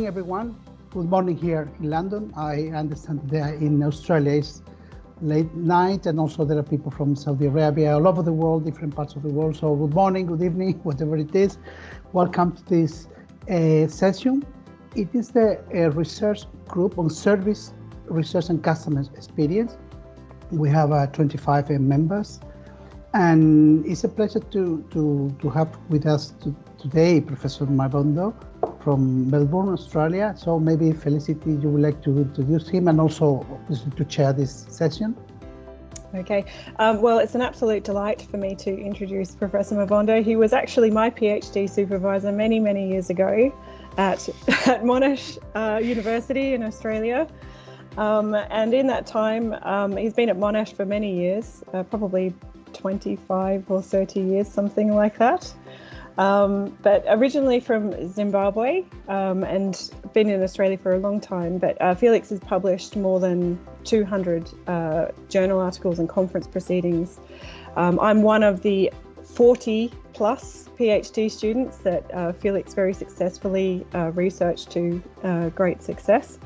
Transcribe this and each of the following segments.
morning, everyone. Good morning here in London. I understand that in Australia it's late night, and also there are people from Saudi Arabia, all over the world, different parts of the world. So good morning, good evening, whatever it is. Welcome to this session. It is the research group on service, research and customer experience. We have 25 members, and it's a pleasure to have with us today Professor Mavondo from Melbourne, Australia. So maybe Felicity, you would like to introduce him and also to chair this session. Okay, well, it's an absolute delight for me to introduce Professor Mavondo. He was actually my PhD supervisor many, many years ago at Monash University in Australia. And in that time, he's been at Monash for many years, probably 25 or 30 years, something like that. But originally from Zimbabwe and been in Australia for a long time. But Felix has published more than 200 journal articles and conference proceedings. I'm one of the 40 plus PhD students that Felix very successfully researched to great success.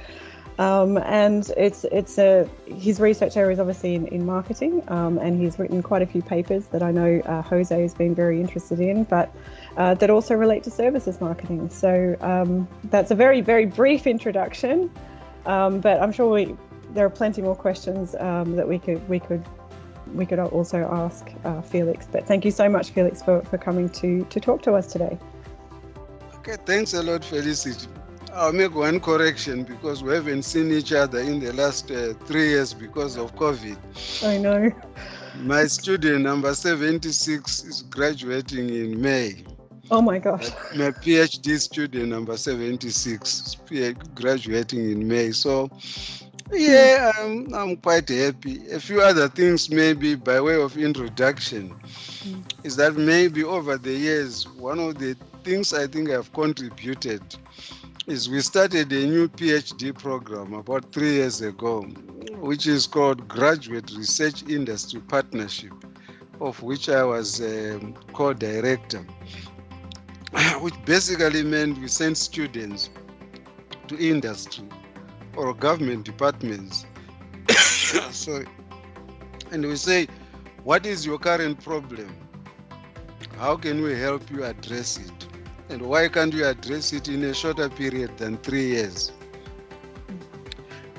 And his research area is obviously in marketing, and he's written quite a few papers that I know Jose has been very interested in, but that also relate to services marketing. So that's a very, very brief introduction, but I'm sure there are plenty more questions that we could also ask Felix. But thank you so much, Felix, for coming to talk to us today. Okay, thanks a lot, Felicity. I'll make one correction because we haven't seen each other in the last 3 years because of COVID. I know. My student number 76 is graduating in May. Oh my gosh. My PhD student number 76 is graduating in May. So yeah, I'm quite happy. A few other things maybe by way of introduction is that maybe over the years, one of the things I think I've contributed is we started a new PhD program about 3 years ago, which is called Graduate Research Industry Partnership, of which I was co-director, which basically meant we sent students to industry or government departments. Sorry. And we say, what is your current problem? How can we help you address it? And why can't you address it in a shorter period than 3 years?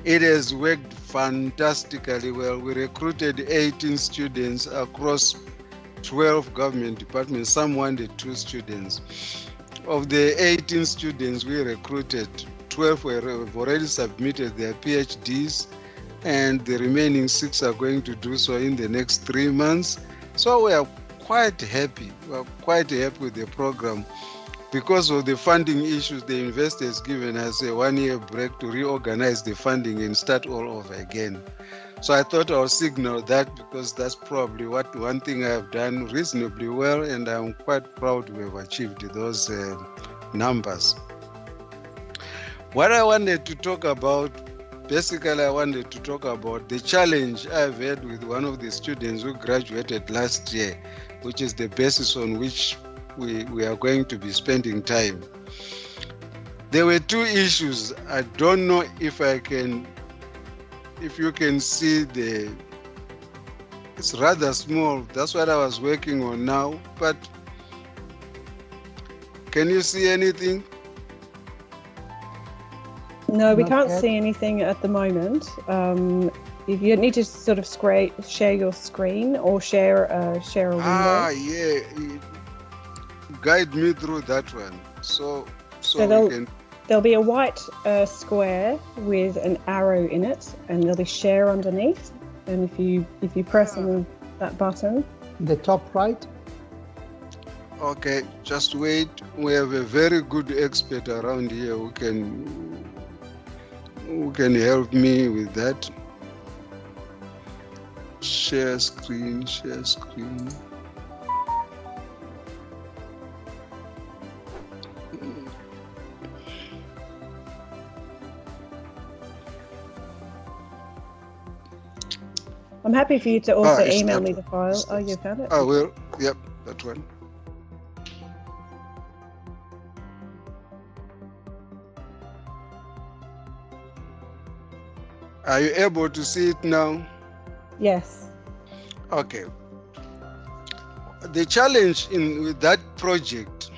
It has worked fantastically well. We recruited 18 students across 12 government departments. Some wanted 2 students. Of the 18 students we recruited, 12 have already submitted their PhDs, and the remaining 6 are going to do so in the next 3 months. So we are quite happy. We are quite happy with the program. Because of the funding issues, the investor has given us a 1-year break to reorganize the funding and start all over again. So I thought I'll signal that because that's probably one thing I have done reasonably well, and I'm quite proud we have achieved those numbers. What I wanted to talk about, basically I wanted to talk about the challenge I've had with one of the students who graduated last year, which is the basis on which we are going to be spending time. There were 2 issues. I don't know if you can see it's rather small. That's what I was working on now, but can you see anything? No, we can't see anything at the moment. If you need to sort of share your screen or share a window. Yeah. Guide me through that one. So there'll be a white square with an arrow in it, and there'll be share underneath. And if you press on that button, the top right. Okay, just wait. We have a very good expert around here who can help me with that. Share screen. I'm happy for you to also email me the file. Oh, you found it? I will. Yep, that one. Are you able to see it now? Yes. Okay. The challenge with that project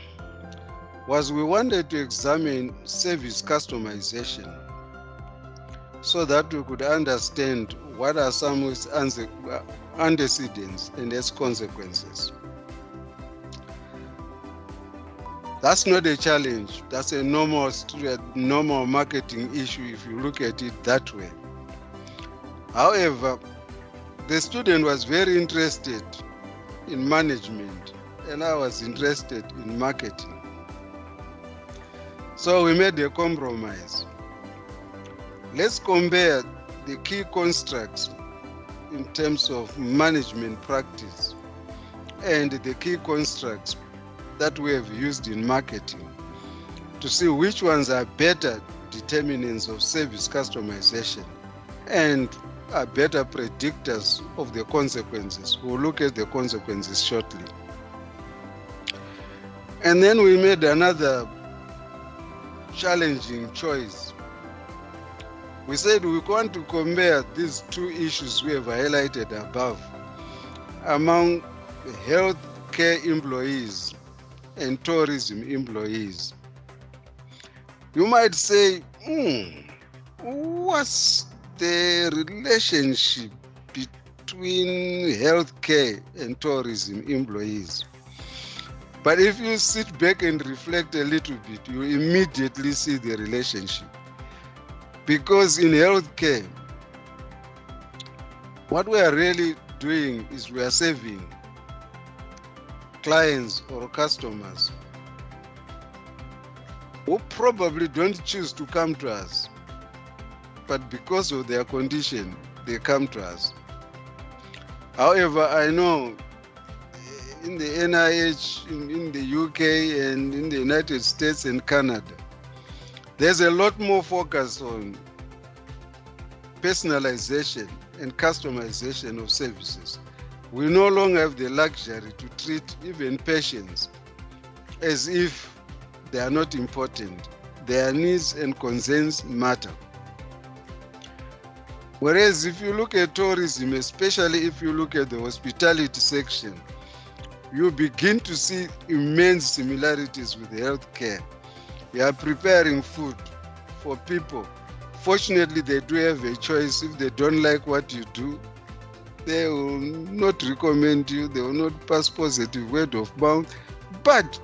was we wanted to examine service customization so that we could understand what are some antecedents and its consequences. That's not a challenge. That's a normal marketing issue if you look at it that way. However, the student was very interested in management and I was interested in marketing. So we made a compromise. Let's compare the key constructs in terms of management practice and the key constructs that we have used in marketing to see which ones are better determinants of service customization and are better predictors of the consequences. We'll look at the consequences shortly. And then we made another challenging choice. We said we want to compare these two issues we have highlighted above among healthcare employees and tourism employees. You might say, what's the relationship between healthcare and tourism employees? But if you sit back and reflect a little bit, you immediately see the relationship. Because in healthcare, what we are really doing is we are serving clients or customers who probably don't choose to come to us, but because of their condition, they come to us. However, I know in the NIH, in the UK and in the United States and Canada, there's a lot more focus on personalization and customization of services. We no longer have the luxury to treat even patients as if they are not important. Their needs and concerns matter. Whereas if you look at tourism, especially if you look at the hospitality section, you begin to see immense similarities with healthcare. You are preparing food for people. Fortunately, they do have a choice. If they don't like what you do, they will not recommend you. They will not pass positive word of mouth. But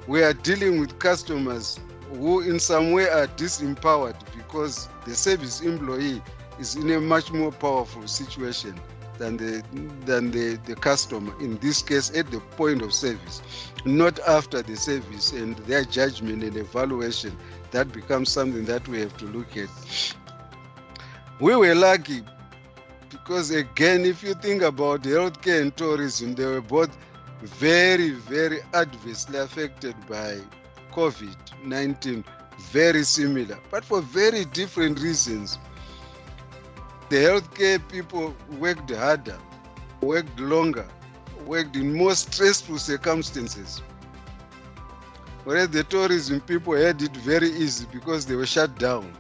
we are dealing with customers who in some way are disempowered because the service employee is in a much more powerful situation than the customer, in this case at the point of service, not after the service and their judgment and evaluation. That becomes something that we have to look at. We were lucky because, again, if you think about healthcare and tourism, they were both very, very adversely affected by COVID-19, very similar, but for very different reasons. The healthcare people worked harder, worked longer, worked in more stressful circumstances. Whereas the tourism people had it very easy because they were shut down.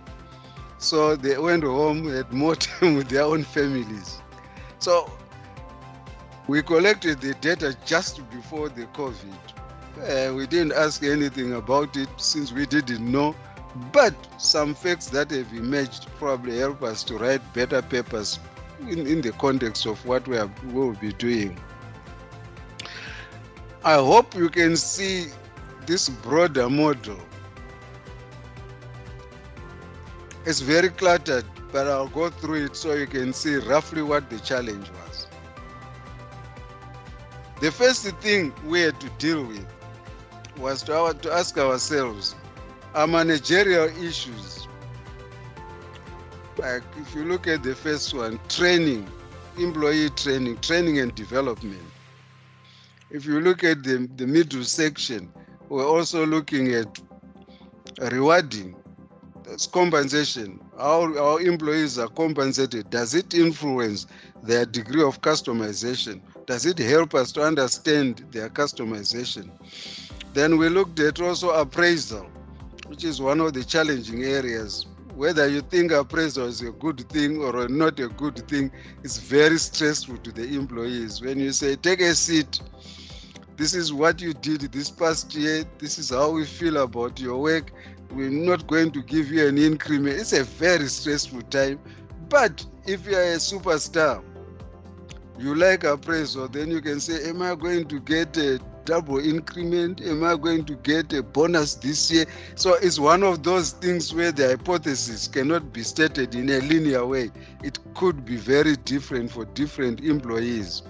So they went home, had more time with their own families. So we collected the data just before the COVID. We didn't ask anything about it since we didn't know. But some facts that have emerged probably help us to write better papers in the context of what we will be doing. I hope you can see this broader model. It's very cluttered, but I'll go through it so you can see roughly what the challenge was. The first thing we had to deal with was to ask ourselves, are managerial issues, like if you look at the first one, training, employee training and development. If you look at the middle section, we're also looking at rewarding, that's compensation. How our employees are compensated. Does it influence their degree of customization? Does it help us to understand their customization? Then we looked at also appraisal, which is one of the challenging areas whether you think appraisal is a good thing or not a good thing, it's very stressful to the employees. When you say, take a seat, this is what you did this past year, this is how we feel about your work, we're not going to give you an increment. It's a very stressful time. But if you are a superstar, you like appraisal, then you can say, am I going to get a double increment? Am I going to get a bonus this year? So it's one of those things where the hypothesis cannot be stated in a linear way. It could be very different for different employees.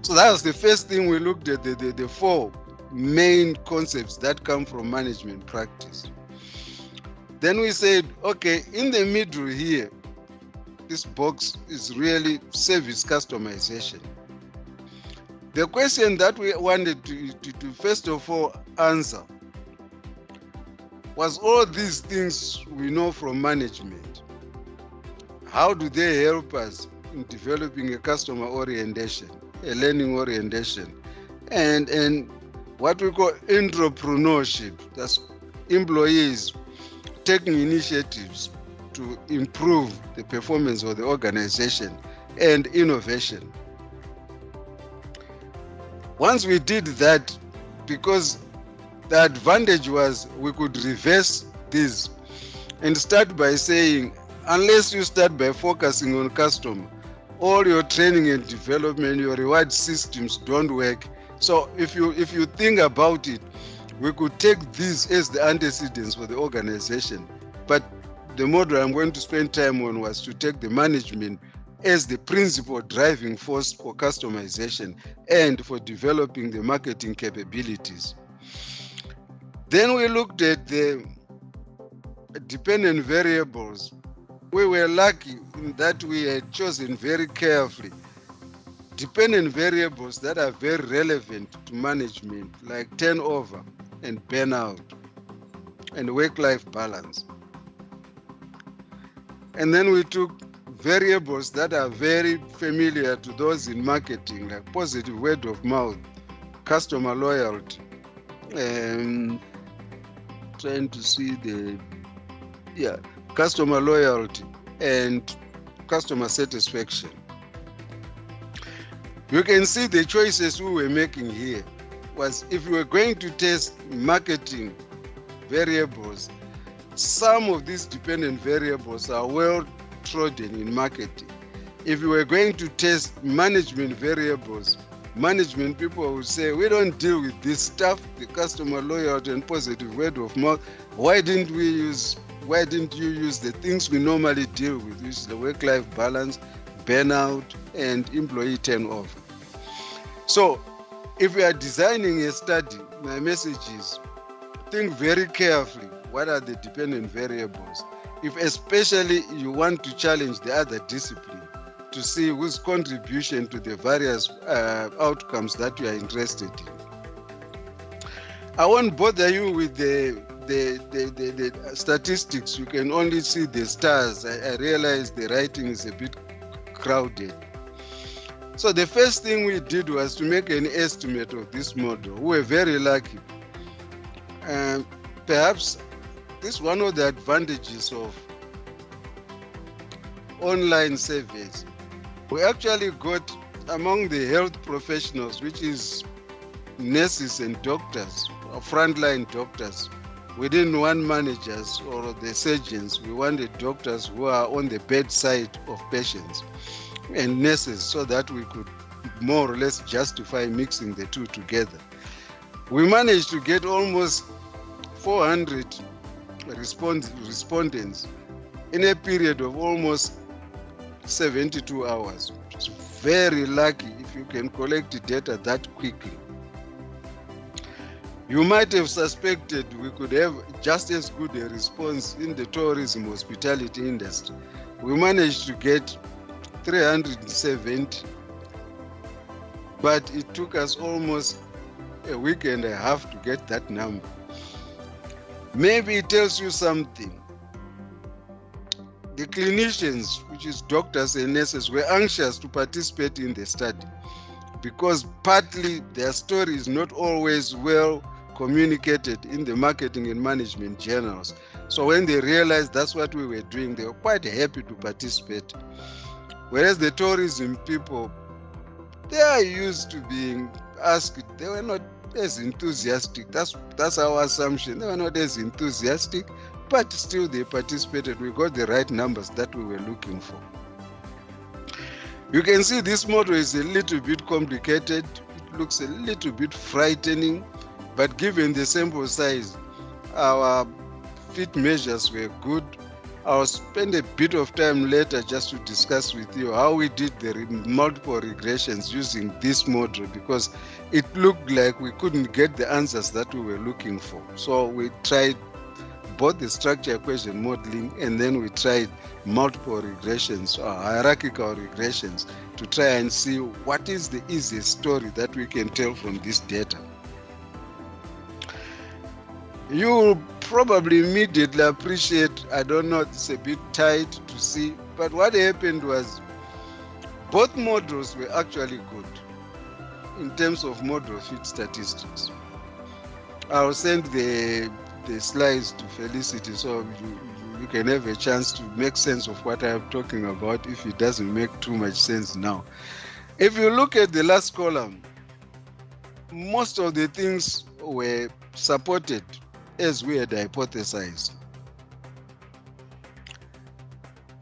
So that was the first thing we looked at, the four main concepts that come from management practice. Then we said, okay, in the middle here, this box is really service customization. The question that we wanted to first of all answer was all these things we know from management. How do they help us in developing a customer orientation, a learning orientation, and what we call entrepreneurship? That's employees taking initiatives to improve the performance of the organization, and innovation. Once we did that, because the advantage was we could reverse this and start by saying, unless you start by focusing on customer, all your training and development, your reward systems don't work. So if you think about it, we could take this as the antecedents for the organization. But the model I'm going to spend time on was to take the management as the principal driving force for customization and for developing the marketing capabilities. Then we looked at the dependent variables. We were lucky in that we had chosen very carefully dependent variables that are very relevant to management, like turnover and burnout and work-life balance. And then we took variables that are very familiar to those in marketing, like positive word of mouth, customer loyalty, customer loyalty and customer satisfaction. You can see the choices we were making here was, if we were going to test marketing variables, some of these dependent variables are well trodden in marketing. If we were going to test management variables, management people would say, we don't deal with this stuff, the customer loyalty and positive word of mouth. Why didn't you use the things we normally deal with, which is the work-life balance, burnout, and employee turnover? So if we are designing a study, my message is, think very carefully, what are the dependent variables? If especially you want to challenge the other discipline to see whose contribution to the various outcomes that you are interested in. I won't bother you with the statistics. You can only see the stars. I realize the writing is a bit crowded. So the first thing we did was to make an estimate of this model. We were very lucky. Perhaps this is one of the advantages of online surveys. We actually got, among the health professionals, which is nurses and doctors, or frontline doctors, we didn't want managers or the surgeons. We wanted doctors who are on the bedside of patients and nurses, so that we could more or less justify mixing the two together. We managed to get almost 400 respondents in a period of almost 72 hours. It's very lucky if you can collect data that quickly. You might have suspected we could have just as good a response in the tourism hospitality industry. We managed to get 370, but it took us almost a week and a half to get that number. Maybe it tells you something. The clinicians, which is doctors and nurses, were anxious to participate in the study because partly their story is not always well communicated in the marketing and management journals. So when they realized that's what we were doing, they were quite happy to participate. Whereas the tourism people, they are used to being asked, they were not as enthusiastic. That's our assumption. They were not as enthusiastic, but still they participated. We got the right numbers that we were looking for. You can see this model is a little bit complicated. It looks a little bit frightening, but given the sample size, our fit measures were good. I'll spend a bit of time later just to discuss with you how we did the multiple regressions using this model, because it looked like we couldn't get the answers that we were looking for. So we tried both the structure equation modeling, and then we tried multiple regressions or hierarchical regressions to try and see what is the easiest story that we can tell from this data. You probably immediately appreciate, I don't know, it's a bit tight to see, but what happened was both models were actually good in terms of model fit statistics. I'll send the slides to Felicity so you can have a chance to make sense of what I'm talking about if it doesn't make too much sense now. If you look at the last column, most of the things were supported as we had hypothesized.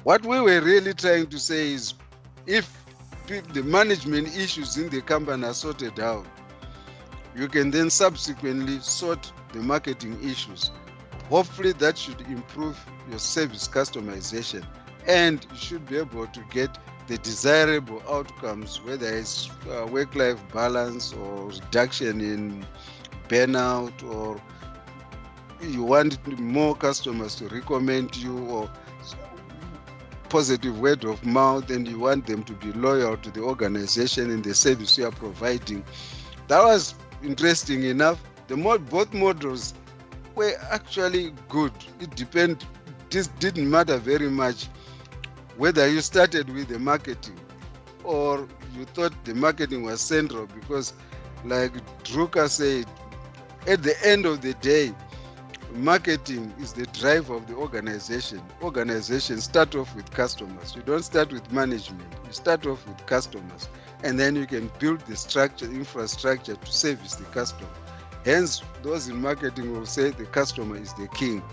What we were really trying to say is, if the management issues in the company are sorted out, you can then subsequently sort the marketing issues. Hopefully that should improve your service customization, and you should be able to get the desirable outcomes, whether it's work-life balance or reduction in burnout, or you want more customers to recommend you, or positive word of mouth, and you want them to be loyal to the organization and the service you are providing. That was interesting enough. Both models were actually good. This didn't matter very much whether you started with the marketing or you thought the marketing was central, because like Drucker said, at the end of the day, marketing is the drive of the organization. Organizations start off with customers. You don't start with management. You start off with customers, and then you can build the structure, infrastructure to service the customer. Hence, those in marketing will say the customer is the king.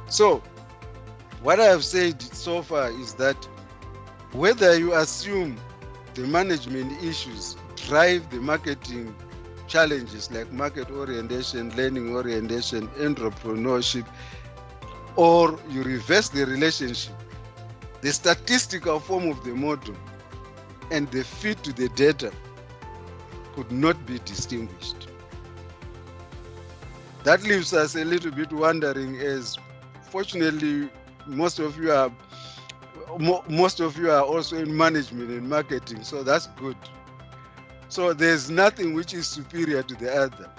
So, what I have said so far is that whether you assume the management issues drive the marketing challenges like market orientation, learning orientation, entrepreneurship, or you reverse the relationship, the statistical form of the model and the fit to the data could not be distinguished. That leaves us a little bit wondering, as fortunately most of you are also in management and marketing, so that's good. So there's nothing which is superior to the other.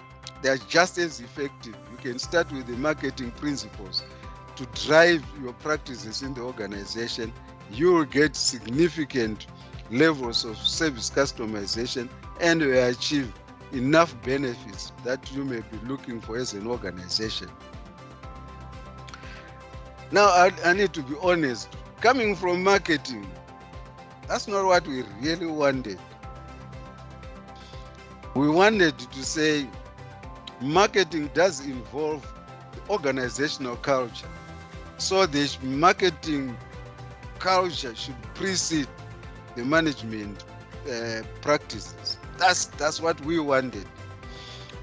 They are just as effective. You can start with the marketing principles to drive your practices in the organization. You will get significant levels of service customization, and will achieve enough benefits that you may be looking for as an organization. Now, I need to be honest. Coming from marketing, that's not what we really wanted. We wanted to say marketing does involve the organizational culture. So the marketing culture should precede the management practices. That's what we wanted.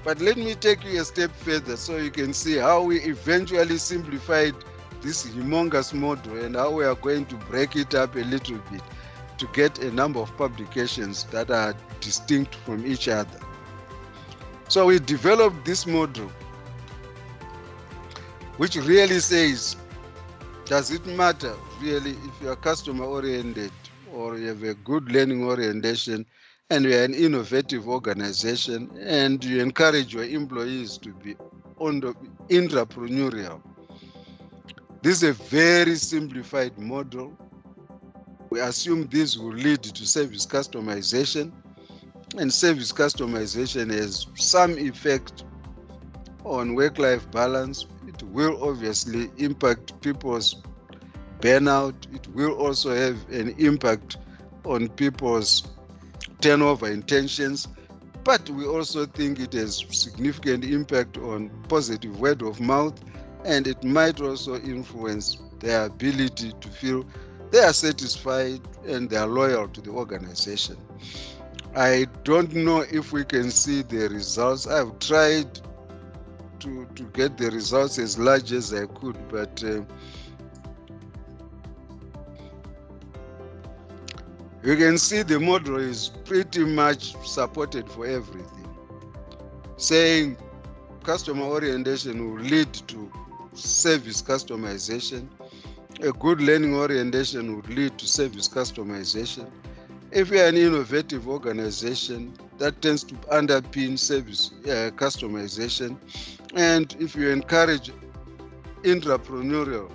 But let me take you a step further so you can see how we eventually simplified this humongous model and how we are going to break it up a little bit to get a number of publications that are distinct from each other. So we developed this model which really says, does it matter really if you are customer oriented or you have a good learning orientation and you are an innovative organization and you encourage your employees to be entrepreneurial? This is a very simplified model. We assume this will lead to service customization, and service customization has some effect on work-life balance. It will obviously impact people's burnout. It will also have an impact on people's turnover intentions. But we also think it has significant impact on positive word of mouth, and it might also influence their ability to feel they are satisfied and they are loyal to the organization. I don't know if we can see the results. I've tried to get the results as large as I could, but you can see the model is pretty much supported for everything, saying customer orientation will lead to service customization. A good learning orientation would lead to service customization. If you're an innovative organization, that tends to underpin service customization. And if you encourage entrepreneurial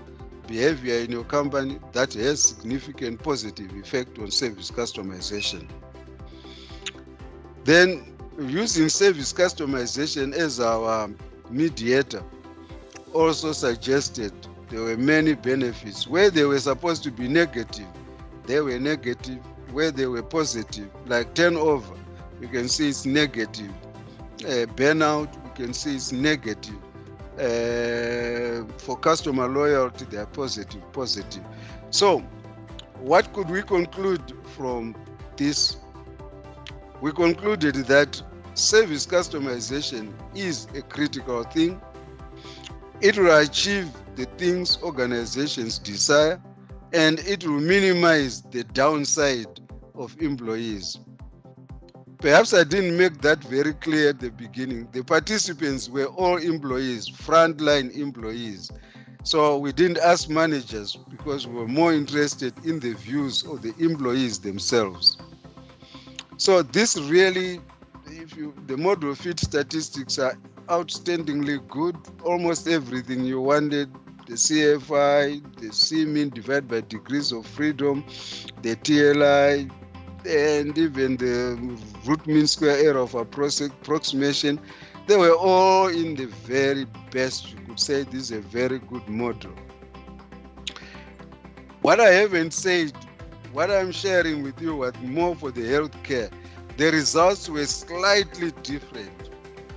behavior in your company, that has significant positive effect on service customization. Then using service customization as our mediator also suggested there were many benefits. Where they were supposed to be negative, they were negative. Where they were positive, like turnover, you can see it's negative. Burnout, you can see it's negative. For customer loyalty, they are positive. So what could we conclude from this? We concluded that service customization is a critical thing. It will achieve the things organizations desire, and it will minimize the downside of employees. Perhaps I didn't make that very clear at the beginning. The participants were all employees, frontline employees. So we didn't ask managers because we were more interested in the views of the employees themselves. So this really, the model fit statistics are outstandingly good. Almost everything you wanted, the CFI, the C-mean divided by degrees of freedom, the TLI, and even the root mean square error of approximation, they were all in the very best. You could say this is a very good model. What I haven't said, what I'm sharing with you was more for the healthcare. The results were slightly different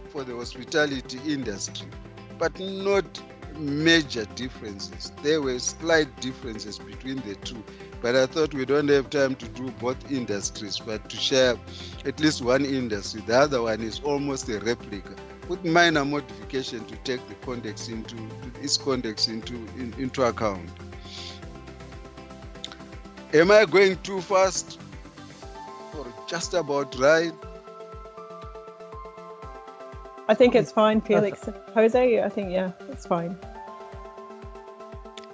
for the hospitality industry, but not major differences. There were slight differences between the two, but I thought we don't have time to do both industries, but to share at least one industry. The other one is almost a replica with minor modification to take the context into account. Am I going too fast or just about right? I think it's fine, Felix. Jose, I think, yeah, it's fine.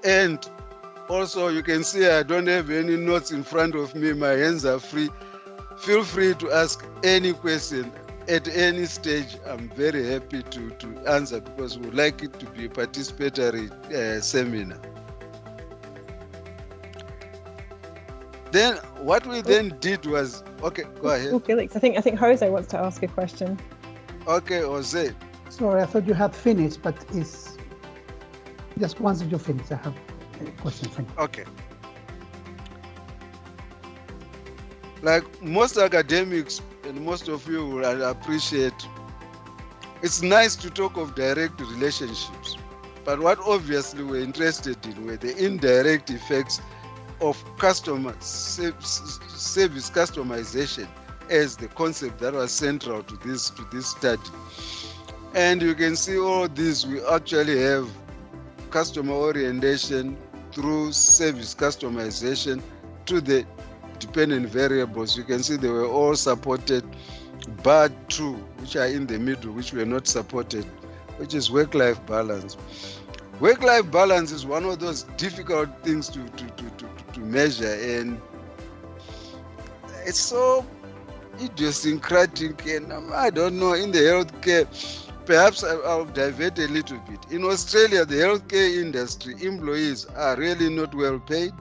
And also, you can see I don't have any notes in front of me. My hands are free. Feel free to ask any question at any stage. I'm very happy to answer because we would like it to be a participatory seminar. Then what we then did was, okay, go ahead. Oh, Felix, I think Jose wants to ask a question. Okay, Jose. Sorry, I thought you had finished, but it's just once you finish, I have a question for you. Okay. Like most academics and most of you will appreciate, it's nice to talk of direct relationships, but what obviously we're interested in were the indirect effects of service customization as the concept that was central to this study. And you can see all these, we actually have customer orientation through service customization to the dependent variables. You can see they were all supported, but two, which are in the middle, which were not supported, which is work-life balance. Work-life balance is one of those difficult things to measure, and it's so idiosyncratic, and I don't know, in the healthcare, perhaps I'll divert a little bit. In Australia, the healthcare industry employees are really not well paid.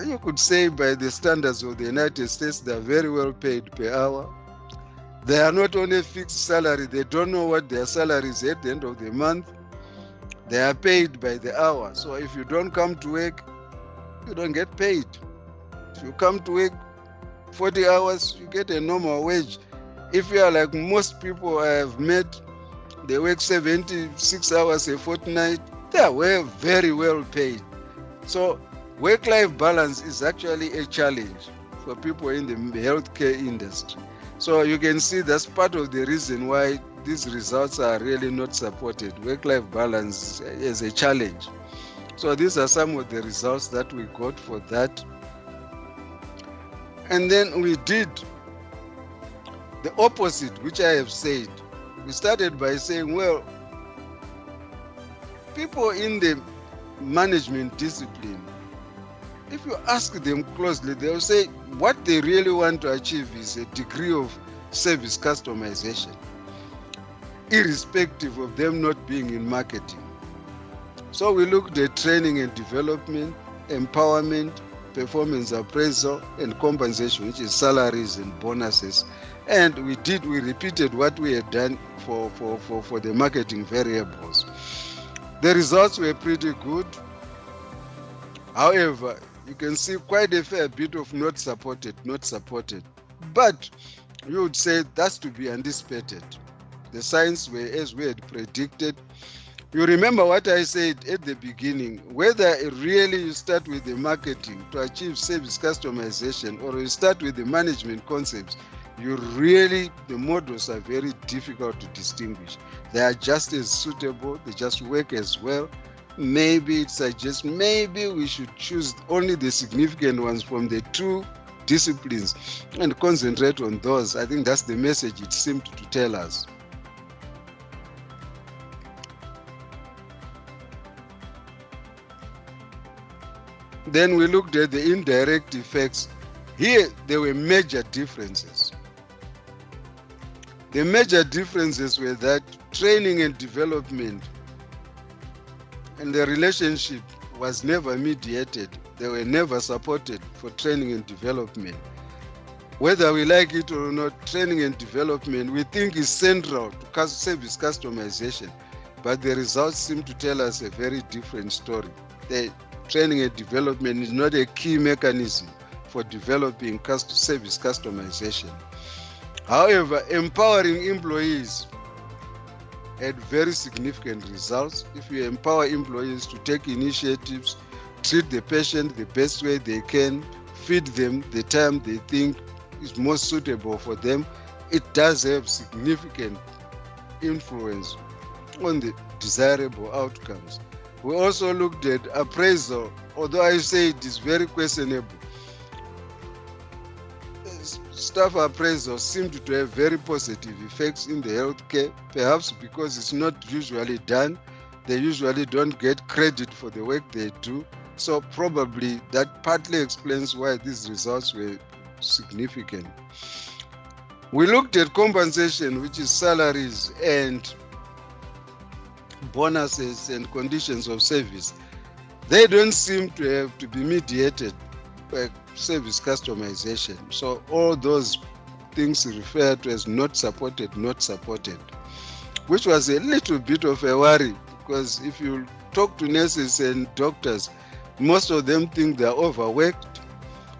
You could say by the standards of the United States, they're very well paid per hour. They are not on a fixed salary. They don't know what their salary is at the end of the month. They are paid by the hour. So if you don't come to work, you don't get paid. If you come to work 40 hours, you get a normal wage. If you are like most people I have met, they work 76 hours a fortnight, they are very well paid. So work-life balance is actually a challenge for people in the healthcare industry. So you can see that's part of the reason why these results are really not supported. Work-life balance is a challenge. So these are some of the results that we got for that. And then we did the opposite, which I have said. We started by saying, well, people in the management discipline, if you ask them closely, they'll say what they really want to achieve is a degree of service customization, irrespective of them not being in marketing. So we looked at training and development, empowerment, performance appraisal, and compensation, which is salaries and bonuses. And we repeated what we had done for the marketing variables. The results were pretty good. However, you can see quite a fair bit of not supported. But you would say that's to be anticipated. The signs were as we had predicted. You remember what I said at the beginning, whether really you start with the marketing to achieve service customization or you start with the management concepts, the models are very difficult to distinguish. They are just as suitable, they just work as well. Maybe it suggests maybe we should choose only the significant ones from the two disciplines and concentrate on those. I think that's the message it seemed to tell us. Then we looked at the indirect effects. Here, there were major differences. The major differences were that training and development and the relationship was never mediated. They were never supported for training and development. Whether we like it or not, training and development we think is central to service customization, but the results seem to tell us a very different story. The training and development is not a key mechanism for developing service customization. However, empowering employees had very significant results. If you empower employees to take initiatives, treat the patient the best way they can, feed them the time they think is most suitable for them, it does have significant influence on the desirable outcomes. We also looked at appraisal, although I say it is very questionable. Staff appraisal seemed to have very positive effects in the healthcare, perhaps because it's not usually done. They usually don't get credit for the work they do. So probably that partly explains why these results were significant. We looked at compensation, which is salaries and bonuses and conditions of service. They don't seem to have to be mediated by service customization. So all those things referred to as not supported, which was a little bit of a worry, because if you talk to nurses and doctors, most of them think they're overworked.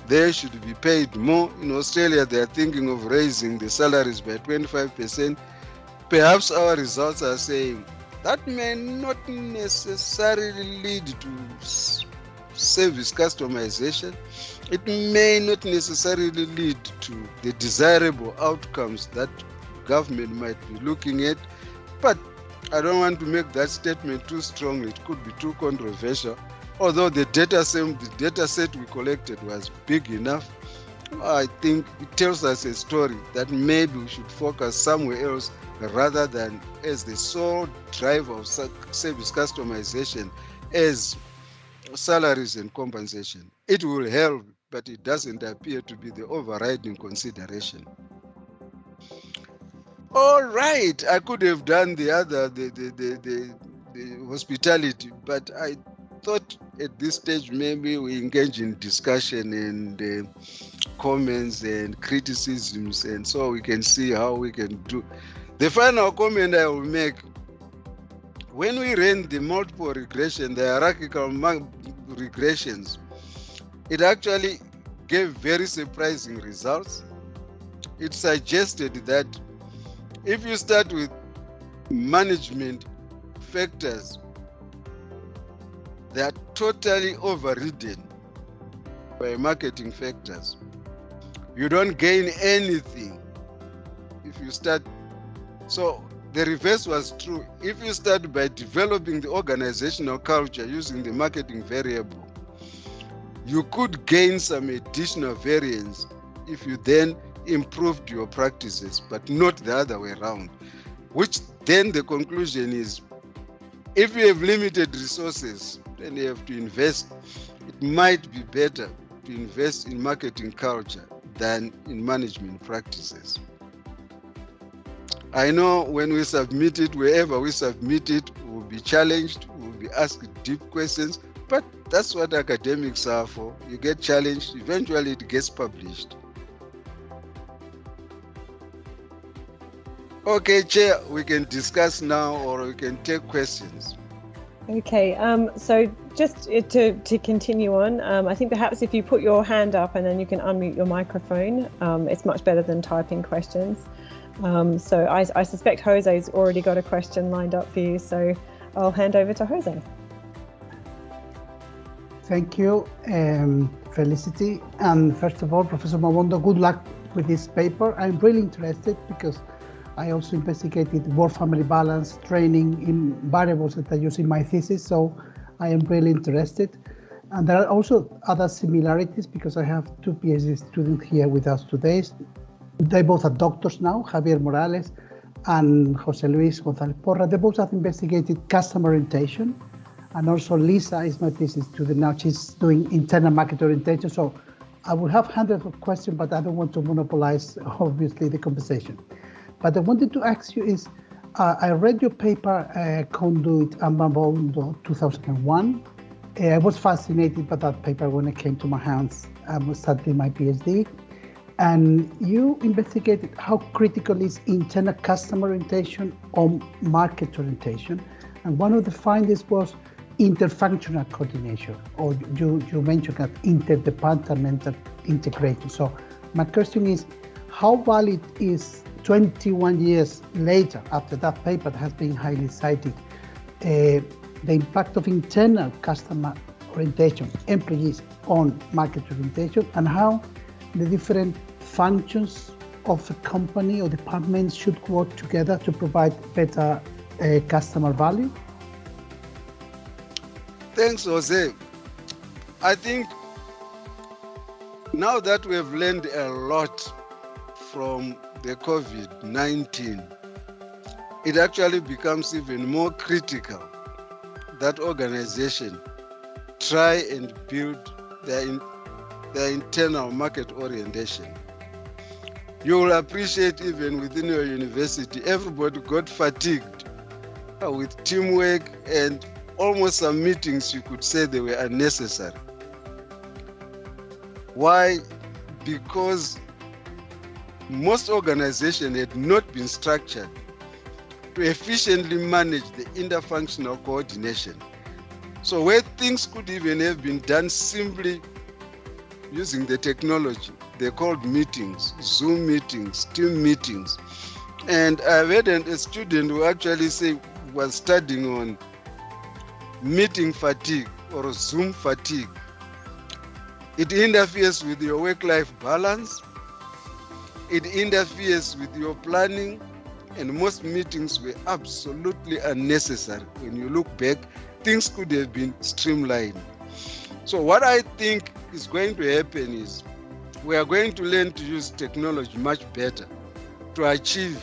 They should be paid more. In Australia, they're thinking of raising the salaries by 25%. Perhaps our results are saying that may not necessarily lead to service customization. It may not necessarily lead to the desirable outcomes that government might be looking at, but I don't want to make that statement too strong. It could be too controversial. Although the data set we collected was big enough, I think it tells us a story that maybe we should focus somewhere else rather than as the sole driver of service customization as salaries and compensation. It will help, but it doesn't appear to be the overriding consideration. All right, I could have done the hospitality, but I thought at this stage maybe we engage in discussion and comments and criticisms, and so we can see how we can do. The final comment I will make: when we ran the multiple regression, the hierarchical regressions, it actually gave very surprising results. It suggested that if you start with management factors, they are totally overridden by marketing factors. You don't gain anything if you start. So the reverse was true. If you start by developing the organizational culture using the marketing variable, you could gain some additional variance if you then improved your practices, but not the other way around. Which then the conclusion is, if you have limited resources, then you have to invest. It might be better to invest in marketing culture than in management practices. I know when we submit it, wherever we submit it, we'll be challenged, we'll be asked deep questions, but that's what academics are for. You get challenged, eventually it gets published. Okay, Chair, we can discuss now, or we can take questions. Okay, so just to continue on, I think perhaps if you put your hand up and then you can unmute your microphone, it's much better than typing questions. So I suspect Jose's already got a question lined up for you, so I'll hand over to Jose. Thank you, Felicity. And first of all, Professor Mavondo, good luck with this paper. I'm really interested because I also investigated work-family balance training in variables that I use in my thesis, so I am really interested. And there are also other similarities because I have two PhD students here with us today. They both are doctors now, Javier Morales and Jose Luis González Porra. They both have investigated customer orientation. And also Lisa is my thesis student now. She's doing internal market orientation. So I will have hundreds of questions, but I don't want to monopolize, obviously, the conversation. But I wanted to ask you is, I read your paper, Conduit and Mavondo 2001. I was fascinated by that paper when it came to my hands. I was studying my PhD. And you investigated how critical is internal customer orientation or market orientation. And one of the findings was interfunctional coordination, or you mentioned that interdepartmental integration. So my question is, how valid is 21 years later, after that paper has been highly cited, the impact of internal customer orientation, employees on market orientation, and how the different functions of a company or department should work together to provide better customer value? Thanks, Jose. I think now that we have learned a lot from the COVID-19, it actually becomes even more critical that organization try and build their internal market orientation. You will appreciate even within your university, everybody got fatigued with teamwork, and almost some meetings you could say they were unnecessary. Why? Because most organizations had not been structured to efficiently manage the interfunctional coordination. So where things could even have been done simply using the technology, they're called meetings, Zoom meetings, team meetings. And I've had a student who actually was studying on meeting fatigue or Zoom fatigue. It interferes with your work-life balance. It interferes with your planning, and most meetings were absolutely unnecessary. When you look back, things could have been streamlined. So what I think is going to happen is we are going to learn to use technology much better to achieve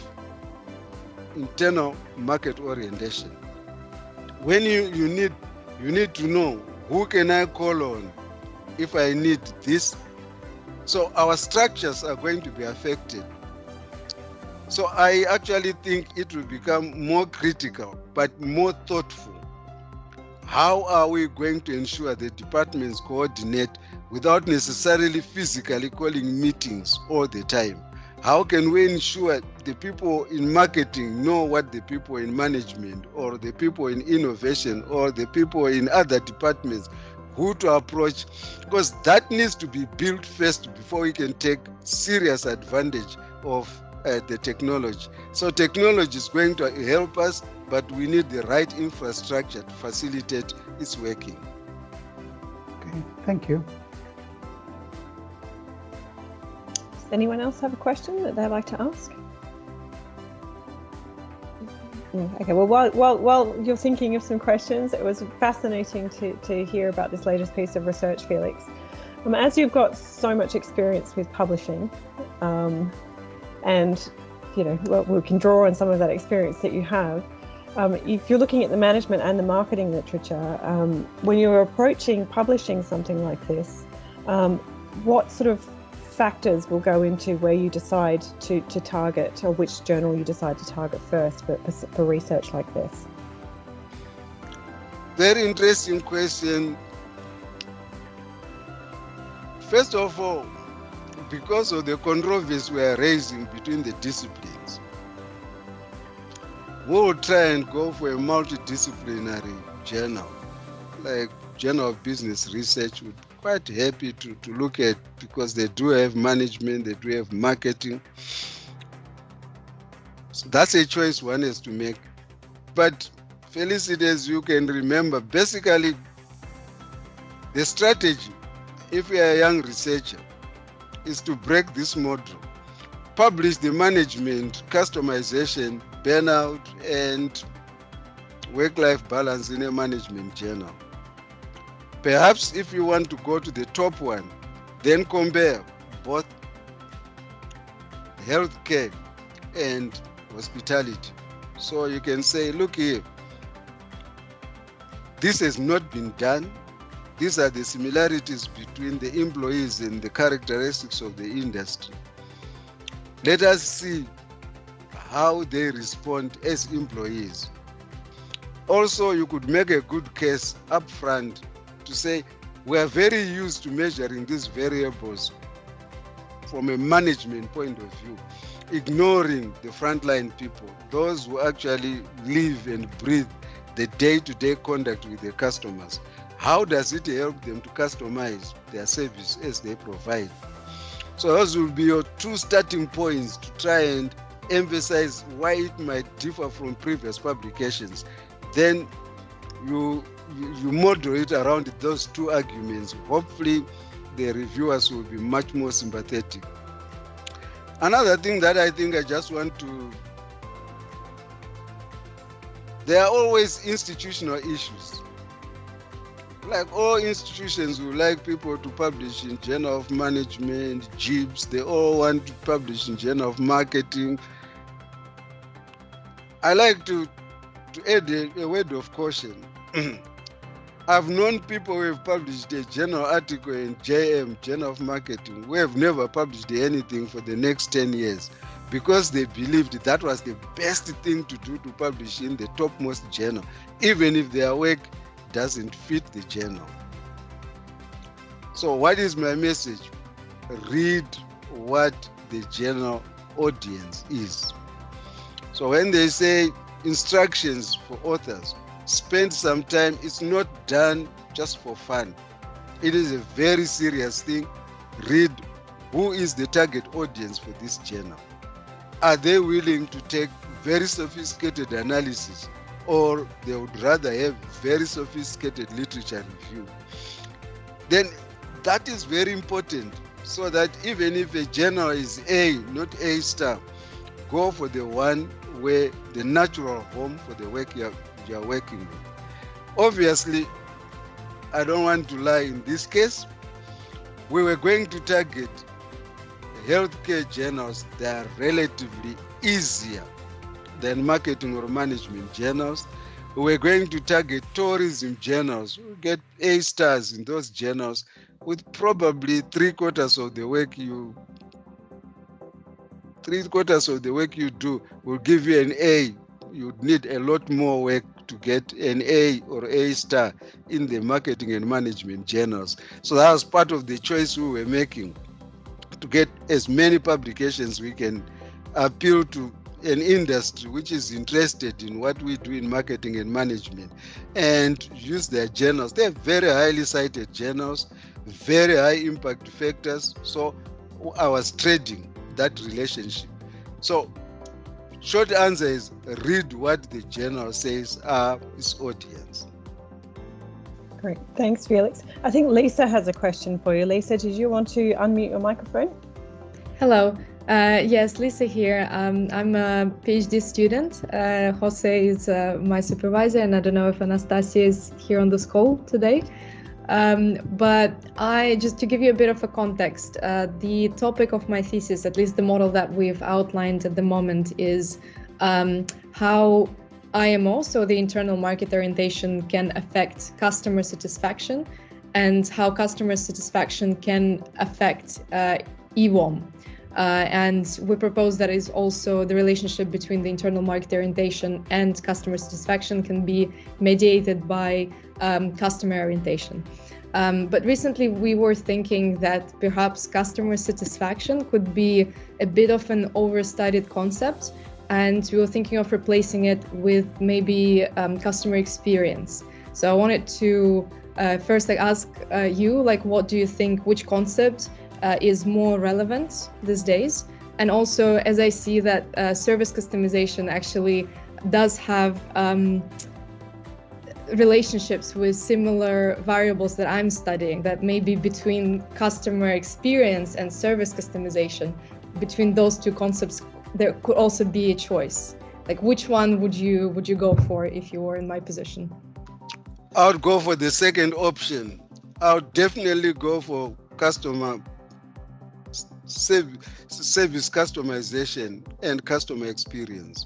internal market orientation. When you need to know, who can I call on if I need this? So our structures are going to be affected. So I actually think it will become more critical, but more thoughtful, How are we going to ensure the departments coordinate without necessarily physically calling meetings all the time? How can we ensure the people in marketing know what the people in management or the people in innovation or the people in other departments, who to approach? Because that needs to be built first before we can take serious advantage of the technology. So technology is going to help us, but we need the right infrastructure to facilitate its working. Okay, thank you. Does anyone else have a question that they'd like to ask? Okay, well, while you're thinking of some questions, it was fascinating to hear about this latest piece of research, Felix. As you've got so much experience with publishing, and we can draw on some of that experience that you have. If you're looking at the management and the marketing literature, when you're approaching publishing something like this, what sort of factors will go into where you decide to target, or which journal you decide to target first for research like this? Very interesting question. First of all, because of the controversy we are raising between the disciplines, we will try and go for a multidisciplinary journal, like Journal of Business Research. Would be quite happy to look at, because they do have management, they do have marketing. So that's a choice one has to make. But Felicity, as you can remember, basically the strategy, if you are a young researcher, is to break this model, publish the management, customization, burnout, and work-life balance in a management journal. Perhaps if you want to go to the top one, then compare both healthcare and hospitality. So you can say, look here, this has not been done. These are the similarities between the employees and the characteristics of the industry. Let us see how they respond as employees. Also, you could make a good case up front to say, we are very used to measuring these variables from a management point of view, ignoring the frontline people, those who actually live and breathe the day-to-day contact with the customers. How does it help them to customize their service as they provide? So those will be your two starting points to try and emphasize why it might differ from previous publications. Then you model it around those two arguments. Hopefully the reviewers will be much more sympathetic. Another thing that I think I just want to, there are always institutional issues. Like all institutions who like people to publish in Journal of Management, JIBS, they all want to publish in Journal of Marketing. I like to add a word of caution. I've known people who have published a journal article in JM, Journal of Marketing, who have never published anything for the next 10 years because they believed that was the best thing to do, to publish in the topmost journal, even if their work doesn't fit the journal. So what is my message? Read what the journal audience is. So when they say instructions for authors, spend some time. It's not done just for fun. It is a very serious thing. Read who is the target audience for this journal. Are they willing to take very sophisticated analysis, or they would rather have very sophisticated literature review? Then that is very important, so that even if a journal is A, not A star, go for the one where the natural home for the work you're working with. Obviously, I don't want to lie in this case. We were going to target healthcare journals that are relatively easier than marketing or management journals. We were going to target tourism journals. We get A stars in those journals with probably three-quarters of the work you do will give you an A you'd need a lot more work to get an A or A star in the marketing and management journals. So that was part of the choice we were making, to get as many publications we can appeal to an industry which is interested in what we do in marketing and management, and use their journals. They're very highly cited journals, very high impact factors. So I was trading that relationship. So short answer is read what the journal says are its audience. Great, thanks, Felix. I think Lisa has a question for you. Lisa, did you want to unmute your microphone? Hello. Yes, Lisa here. I'm a PhD student. Jose is my supervisor, and I don't know if Anastasia is here on this call today. But just to give you a bit of a context, the topic of my thesis, at least the model that we've outlined at the moment, is how IMO, so the internal market orientation, can affect customer satisfaction, and how customer satisfaction can affect EWOM. And we propose that is also the relationship between the internal market orientation and customer satisfaction can be mediated by customer orientation. But recently we were thinking that perhaps customer satisfaction could be a bit of an overstudied concept, and we were thinking of replacing it with maybe customer experience. So I wanted to first ask you, what do you think, which concept is more relevant these days? And also, as I see that service customization actually does have relationships with similar variables that I'm studying, that maybe between customer experience and service customization, between those two concepts, there could also be a choice. Which one would you go for if you were in my position? I would go for the second option. I would definitely go for customer service customization and customer experience.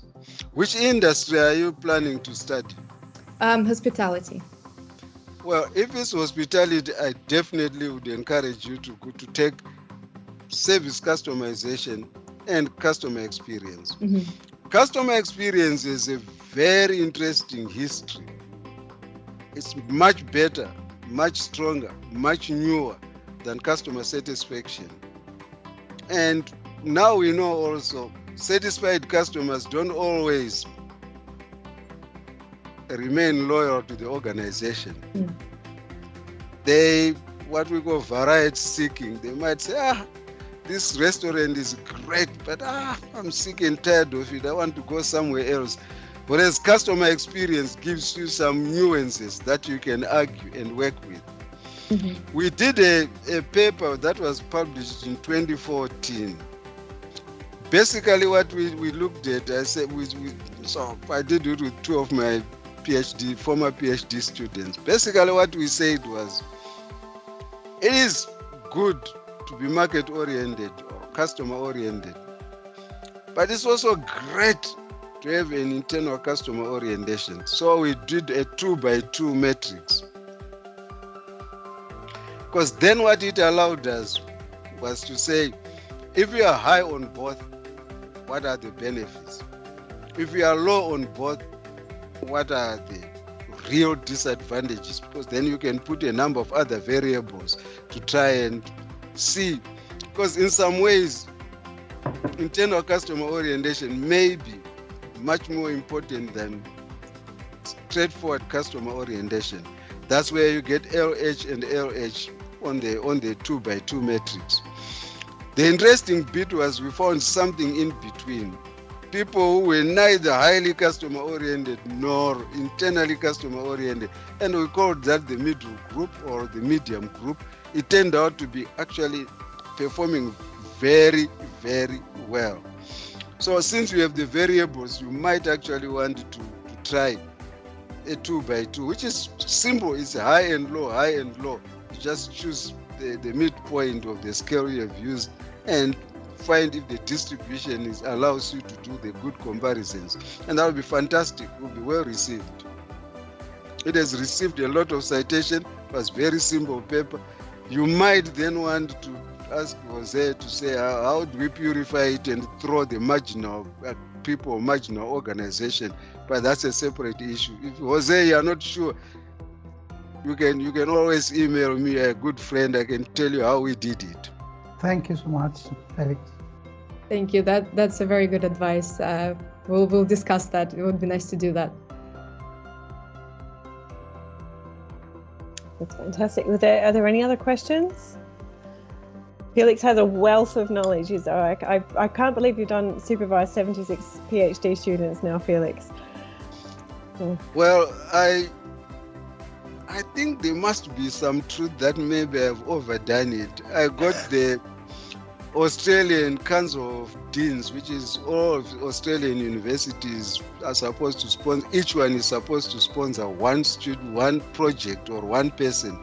Which industry are you planning to study? Hospitality. Well, if it's hospitality, I definitely would encourage you to take service customization and customer experience. Mm-hmm. Customer experience is a very interesting history. It's much better, much stronger, much newer than customer satisfaction. And now we know also satisfied customers don't always remain loyal to the organization. Mm. They, what we call variety seeking, they might say, this restaurant is great, but I'm sick and tired of it. I want to go somewhere else. Whereas customer experience gives you some nuances that you can argue and work with. Mm-hmm. We did a paper that was published in 2014. Basically what we looked at, I said, so I did it with two of my former PhD students. Basically what we said was, it is good to be market oriented or customer oriented, but it's also great to have an internal customer orientation. So we did a 2x2 matrix. Because then what it allowed us was to say, if you are high on both, what are the benefits? If you are low on both, what are the real disadvantages? Because then you can put a number of other variables to try and see. Because in some ways, internal customer orientation may be much more important than straightforward customer orientation. That's where you get LH and LH on the 2x2 matrix. The interesting bit was we found something in between. People who were neither highly customer oriented nor internally customer oriented, and we called that the middle group or the medium group. It turned out to be actually performing very, very well. So since we have the variables, you might actually want to try a 2x2, which is simple. It's high and low, high and low. You just choose the midpoint of the scale you have used and find if the distribution allows you to do the good comparisons. And that will be fantastic. It will be well received. It has received a lot of citation. It was very simple paper. You might then want to ask Jose to say, how do we purify it and throw the marginal people, marginal organization, but that's a separate issue. If Jose, you're not sure, you can always email me, a good friend. I can tell you how we did it. Thank you so much, Felix. Thank you. That's a very good advice. We'll discuss that. It would be nice to do that. That's fantastic. Are there any other questions? Felix has a wealth of knowledge. I can't believe you've supervised 76 PhD students now, Felix. Well, I think there must be some truth that maybe I've overdone it. I got the Australian Council of Deans, which is all of Australian universities are supposed to sponsor. Each one is supposed to sponsor one student, one project, or one person.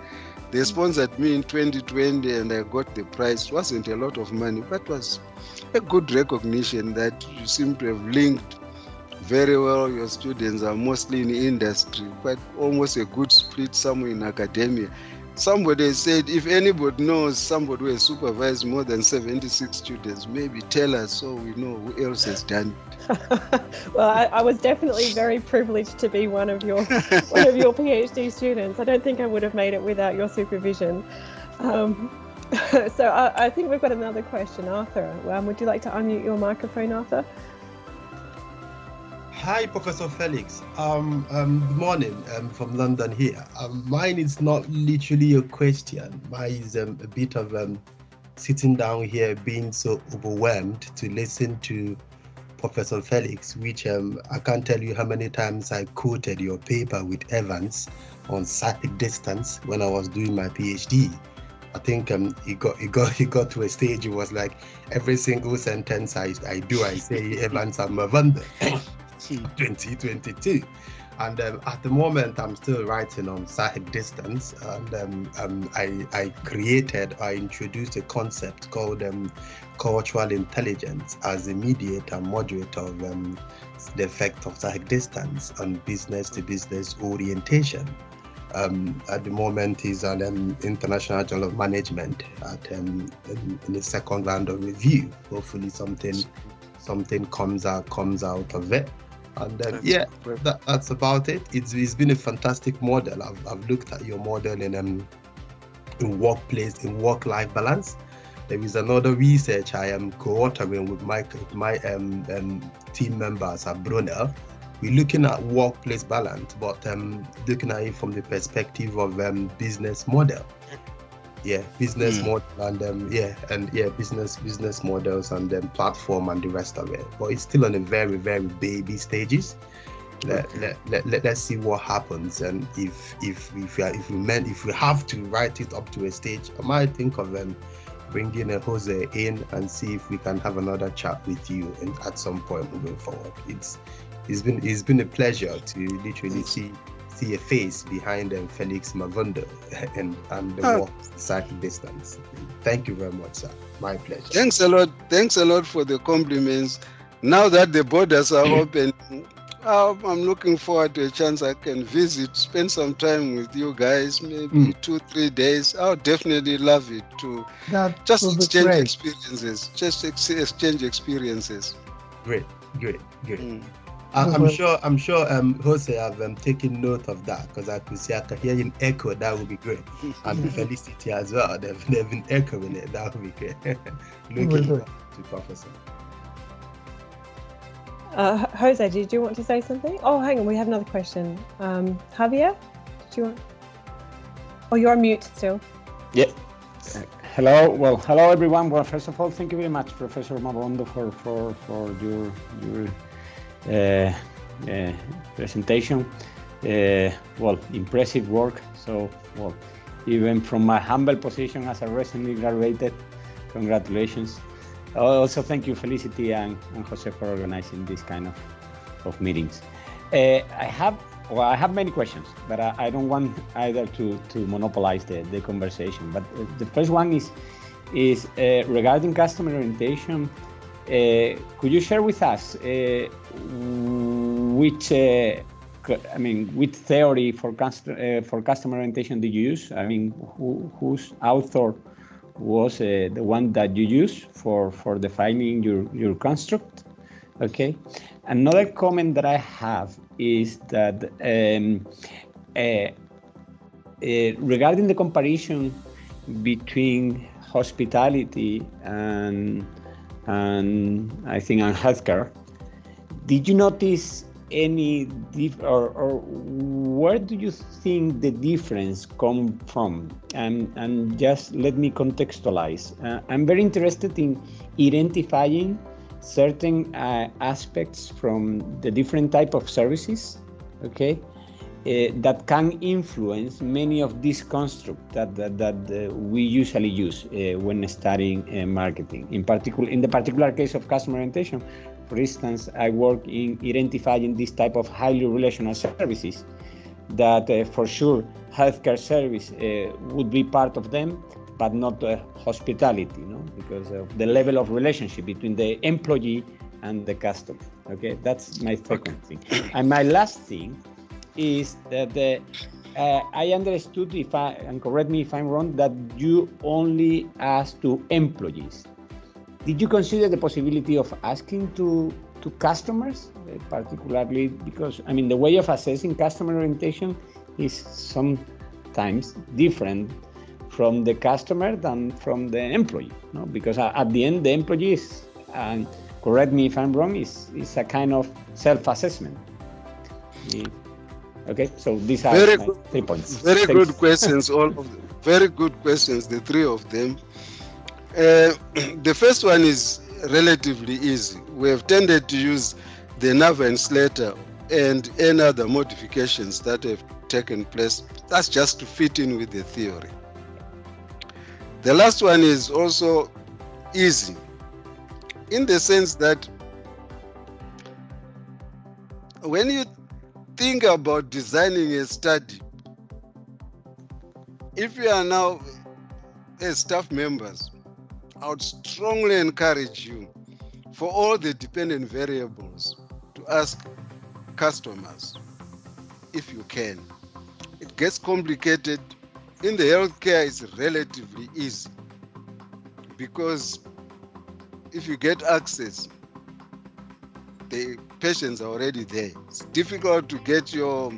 They sponsored me in 2020 and I got the prize. It wasn't a lot of money, but it was a good recognition that you seem to have linked very well. Your students are mostly in industry, but almost a good split somewhere in academia. Somebody said, if anybody knows somebody who has supervised more than 76 students, maybe tell us so we know who else has done it. Well, I was definitely very privileged to be one of your PhD students. I don't think I would have made it without your supervision. So I think we've got another question, Arthur. Would you like to unmute your microphone, Arthur? Hi, Professor Felix. Good morning. From London here. Mine is not literally a question. Mine is a bit of sitting down here, being so overwhelmed to listen to Professor Felix, which I can't tell you how many times I quoted your paper with Evans on psychic distance when I was doing my PhD. I think it got to a stage. It was like every single sentence I say Evans and Mavondo. 2022, and at the moment I'm still writing on psychic distance, and I introduced a concept called cultural intelligence as a mediator and moderator of the effect of psychic distance on business to business orientation. At the moment is an International Journal of Management in the second round of review. Hopefully something comes out of it. And that's about it. It's been a fantastic model. I've looked at your model in work-life balance. There is another research I am co-authoring with my team members at Brunel. We're looking at workplace balance, but looking at it from the perspective of business model. Business model and business models and then platform and the rest of it. But it's still on a very, very baby stages. Let's see what happens, and if we have to write it up to a stage, I might think of bringing a Jose in and see if we can have another chat with you and at some point moving forward. It's been a pleasure to literally see a face behind Felix Mavondo and the walk psychic distance. Thank you very much, sir. My pleasure. Thanks a lot for the compliments. Now that the borders are open, I'm looking forward to a chance I can visit, spend some time with you guys, maybe 2-3 days. I'll definitely love it to exchange experiences. Great. I'm sure Jose have taken note of that, because I could hear him echo. That would be great. And Felicity as well. They've been echoing it. That would be great. Looking forward to Professor. Jose, did you want to say something? Oh, hang on, we have another question. Javier, did you want? Oh, you're on mute still. Yeah. Hello. Well, hello everyone. Well, first of all, thank you very much, Professor Mavondo, for your presentation. Impressive work. So, even from my humble position as a recently graduated, congratulations. Also, thank you, Felicity and Jose, for organizing this kind of meetings. I have many questions, but I don't want either to monopolize the conversation. But the first one is regarding customer orientation. Could you share with us which theory for customer orientation did you use? I mean, whose author was the one that you use for defining your construct? Okay. Another comment that I have is that regarding the comparison between hospitality and I think and healthcare, did you notice any or where do you think the difference come from? And just let me contextualize. I'm very interested in identifying certain aspects from the different type of services, okay, that can influence many of these constructs that we usually use when studying marketing. In the particular case of customer orientation, for instance, I work in identifying this type of highly relational services that for sure healthcare service would be part of them, but not hospitality, because of the level of relationship between the employee and the customer. Okay, that's my second thing. And my last thing is that I understood, and correct me if I'm wrong, that you only ask to employees. Did you consider the possibility of asking to customers, particularly because, I mean, the way of assessing customer orientation is sometimes different from the customer than from the employee, because at the end, the employees, and correct me if I'm wrong, is a kind of self-assessment. Okay, so these are my 3 points. Very good questions, all of them. Very good questions, the three of them. The first one is relatively easy. We have tended to use the Nav and Slater and any other modifications that have taken place. That's just to fit in with the theory. The last one is also easy in the sense that when you think about designing a study, if you are now as staff members, I would strongly encourage you for all the dependent variables to ask customers if you can. It gets complicated. In the healthcare, it's relatively easy because if you get access, the patients are already there. It's difficult to get your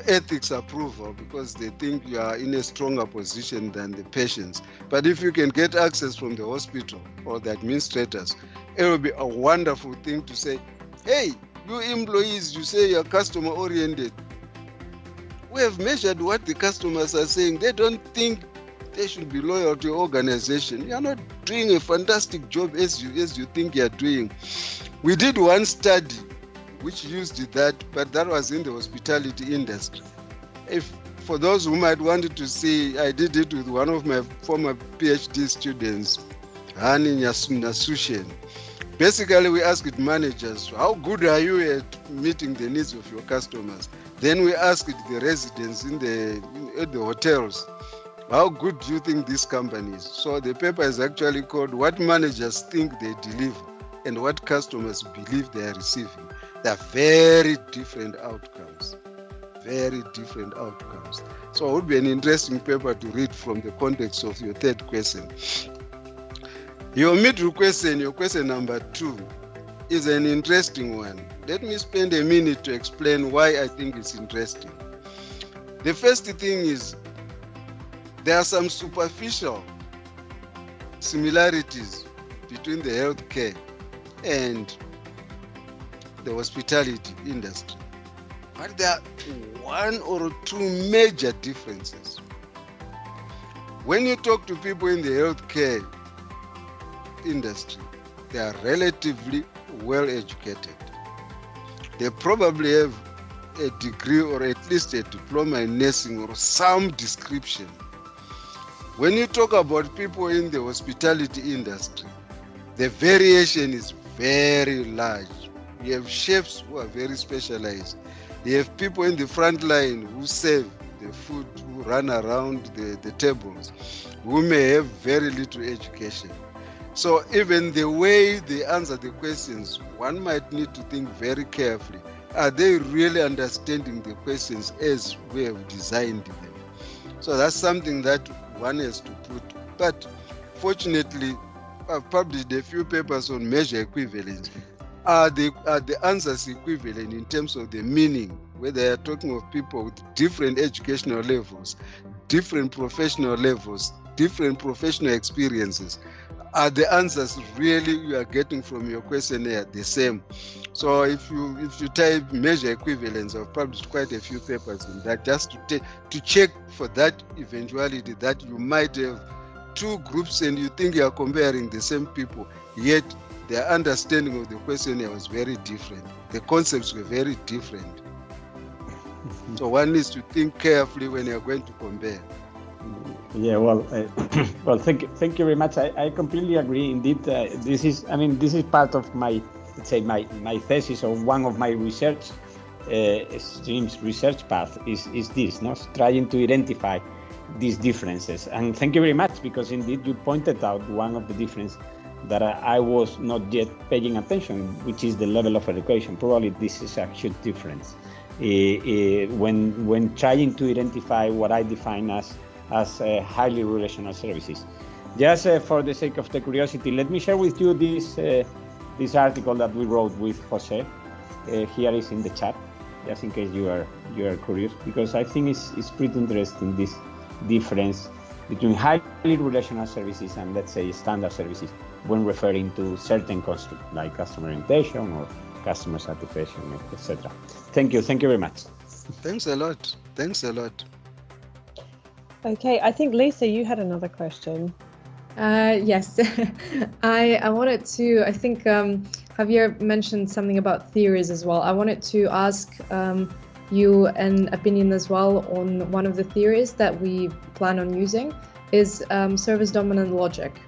ethics approval because they think you are in a stronger position than the patients. But if you can get access from the hospital or the administrators, it will be a wonderful thing to say, hey, you employees, you say you're customer oriented. We have measured what the customers are saying. They don't think they should be loyal to your organization. You're not doing a fantastic job as you think you're doing. We did one study which used that, but that was in the hospitality industry. If for those who might wanted to see, I did it with one of my former PhD students, Hani Nasushen. Basically, we asked managers, how good are you at meeting the needs of your customers? Then we asked the residents in the hotels, how good do you think this company is? So the paper is actually called What Managers Think They Deliver and What Customers Believe They Are Receiving. They are very different outcomes. Very different outcomes. So it would be an interesting paper to read from the context of your third question. Your middle question, your question number 2, is an interesting one. Let me spend a minute to explain why I think it's interesting. The first thing is there are some superficial similarities between the healthcare and the hospitality industry. But there are 1 or 2 major differences. When you talk to people in the healthcare industry, they are relatively well educated. They probably have a degree or at least a diploma in nursing or some description. When you talk about people in the hospitality industry, the variation is very large. You have chefs who are very specialized. You have people in the front line who serve the food, who run around the tables, who may have very little education. So even the way they answer the questions, one might need to think very carefully. Are they really understanding the questions as we have designed them? So that's something that one has to put. But fortunately, I've published a few papers on measure equivalence. Are the answers equivalent in terms of the meaning, whether they are talking of people with different educational levels, different professional levels, different professional experiences? Are the answers really you are getting from your questionnaire the same? So if you type measure equivalence, I've published quite a few papers in that, just to check for that eventuality that you might have two groups and you think you are comparing the same people, yet their understanding of the questionnaire was very different. The concepts were very different. So one needs to think carefully when you're going to compare. Yeah, well, well, thank you very much. I completely agree. Indeed, this is part of my, let's say, my thesis, or one of my research streams, research path is this, no? Trying to identify these differences. And thank you very much, because indeed you pointed out one of the differences that I was not yet paying attention, which is the level of education. Probably this is a huge difference when trying to identify what I define as highly relational services. Just for the sake of the curiosity, let me share with you this article that we wrote with Jose. Here is in the chat, just in case you are curious, because I think it's pretty interesting, this difference between highly relational services and, let's say, standard services when referring to certain constructs like customer orientation or customer satisfaction, etc. Thank you very much. Thanks a lot. Okay, I think Lisa, you had another question. Yes, I wanted to, I think Javier mentioned something about theories as well. I wanted to ask you an opinion as well on one of the theories that we plan on using, is service dominant logic.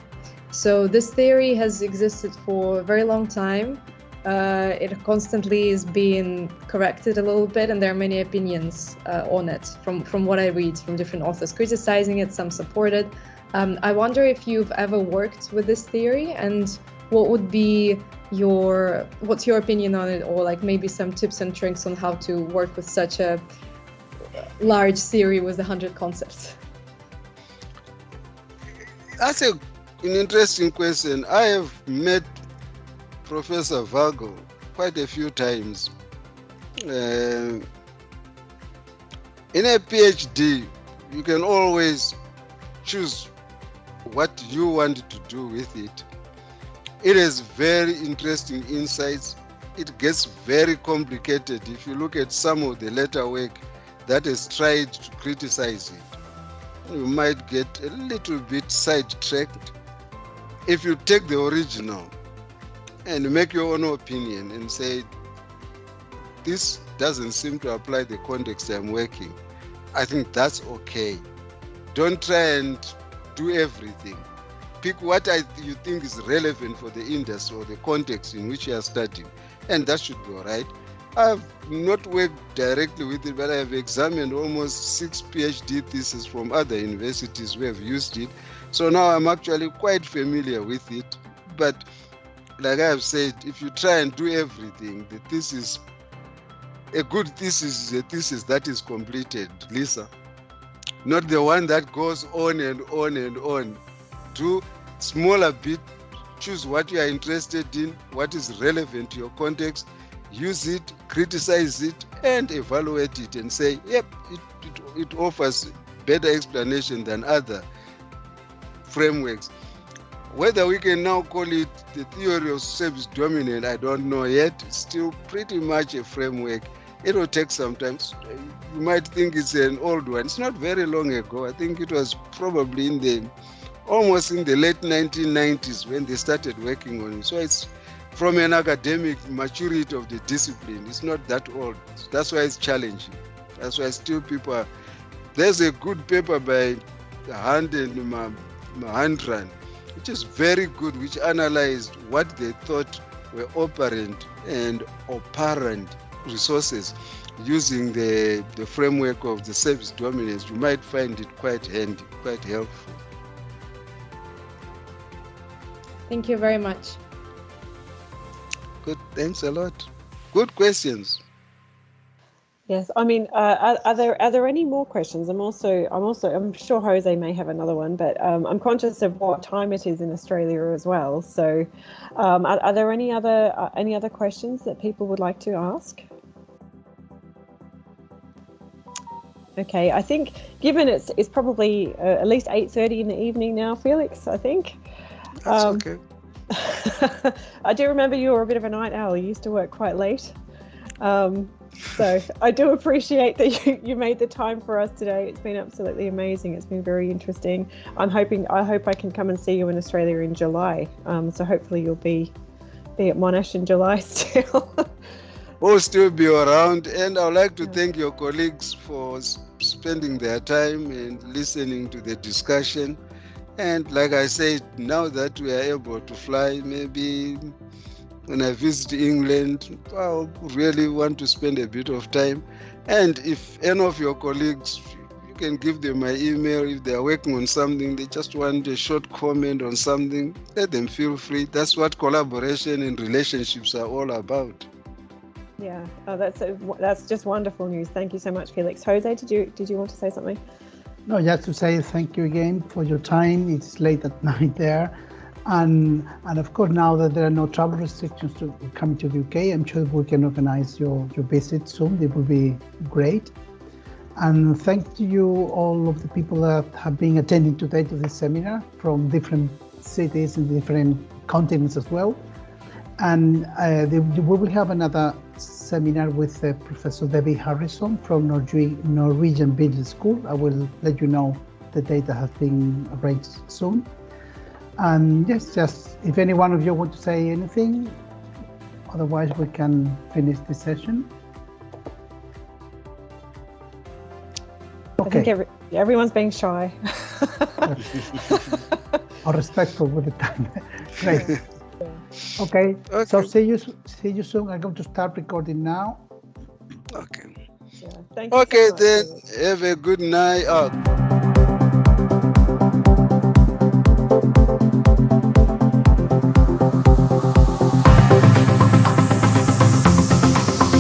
So this theory has existed for a very long time. It constantly is being corrected a little bit, and there are many opinions on it from what I read from different authors criticizing it, some support it. I wonder if you've ever worked with this theory, and what would be what's your opinion on it, or like maybe some tips and tricks on how to work with such a large theory with 100 concepts? That's an interesting question. I have met Professor Vargo quite a few times. In a PhD, you can always choose what you want to do with it. It has very interesting insights. It gets very complicated if you look at some of the later work that has tried to criticize it. You might get a little bit sidetracked. If you take the original and make your own opinion and say, this doesn't seem to apply the context I'm working, I think that's okay. Don't try and do everything. Pick what you think is relevant for the industry or the context in which you are studying, and that should be all right. I've not worked directly with it, but I've examined almost 6 PhD theses from other universities who have used it. So now I'm actually quite familiar with it. But like I've said, if you try and do everything, the thesis, a good thesis is a thesis that is completed, Lisa. Not the one that goes on and on and on. Do smaller bit, choose what you are interested in, what is relevant to your context, use it, criticize it, and evaluate it and say, yep, it offers better explanation than other frameworks. Whether we can now call it the theory of service dominant, I don't know yet. It's still pretty much a framework. It will take some time. You might think it's an old one. It's not very long ago. I think it was probably almost in the late 1990s when they started working on it. So it's from an academic maturity of the discipline. It's not that old. That's why it's challenging. That's why still there's a good paper by Hand and Mahandran, which is very good, which analyzed what they thought were operant and operant resources using the framework of the service dominance. You might find it quite handy, quite helpful. Thank you very much. Good, thanks a lot. Good questions. Yes, I mean, are there any more questions? I'm sure Jose may have another one, but I'm conscious of what time it is in Australia as well. So, are there any other questions that people would like to ask? Okay, I think given it's probably at least 8:30 in the evening now, Felix. I think. That's okay. I do remember you were a bit of a night owl. You used to work quite late. So I do appreciate that you made the time for us today. It's been absolutely amazing. It's been very interesting. I hope I can come and see you in Australia in July. So hopefully you'll be at Monash in July still. We'll still be around, and I'd like to thank your colleagues for spending their time and listening to the discussion. And like I said, now that we are able to fly, maybe when I visit England, I really want to spend a bit of time. And if any of your colleagues, you can give them my email. If they are working on something, they just want a short comment on something, let them feel free. That's what collaboration and relationships are all about. Yeah, that's just wonderful news. Thank you so much, Felix. Jose, did you want to say something? No, just to say thank you again for your time. It's late at night there. And of course, now that there are no travel restrictions to come to the UK, I'm sure we can organize your visit soon. It will be great. And thank you all of the people that have been attending today to this seminar from different cities and different continents as well. And we will have another seminar with Professor Debbie Harrison from Norwegian Business School. I will let you know the date that has been arranged soon. And yes, just if any one of you want to say anything, otherwise we can finish this session. Okay. I think everyone's being shy. Or respectful with the time. Great. Okay. So see you soon. I'm going to start recording now. Okay. Yeah. Thank you Okay, so much, then Felix. have a good night.